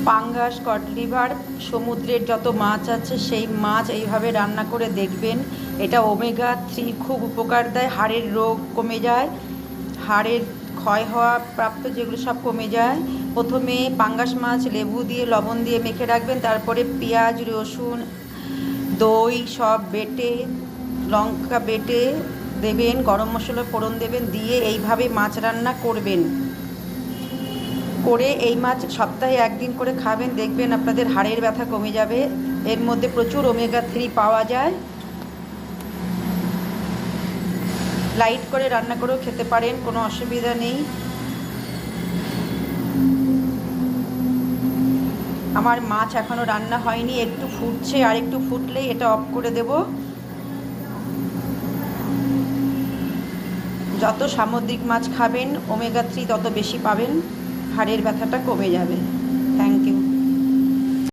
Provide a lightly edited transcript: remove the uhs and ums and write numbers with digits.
পাঙ্গাস, cod liver, সমুদ্রের যত মাছ আছে সেই মাছ এইভাবে রান্না করে দেখবেন। এটা ওমেগা 3 খুব উপকার দেয়, হাড়ের রোগ কমে যায়, হাড়ের ক্ষয় হওয়া প্রাপ্ত যেগুলো সব কমে যায়। প্রথমে পাঙ্গাস মাছ লেবু দিয়ে লবণ দিয়ে মেখে রাখবেন, তারপরে পেঁয়াজ, রসুন, দই সব বেটে, লঙ্কা বেটে দেবেন, গরম মশলা ফোড়ন দেবেন, দিয়ে এইভাবে মাছ রান্না করবেন। করে এই মাছ সপ্তাহে একদিন করে খাবেন, দেখবেন আপনাদের হাড়ের ব্যথা কমে যাবে। এর মধ্যে প্রচুর ওমেগা 3 পাওয়া যায়। লাইট করে রান্না করেও খেতে পারেন, কোনো অসুবিধা নেই। আমার মাছ এখনও রান্না হয়নি, একটু ফুটছে, আর একটু ফুটলেই এটা অফ করে দেব। যত সামুদ্রিক মাছ খাবেন ওমেগা 3 তত বেশি পাবেন, হাড়ের ব্যথাটা কমে যাবে। Thank you.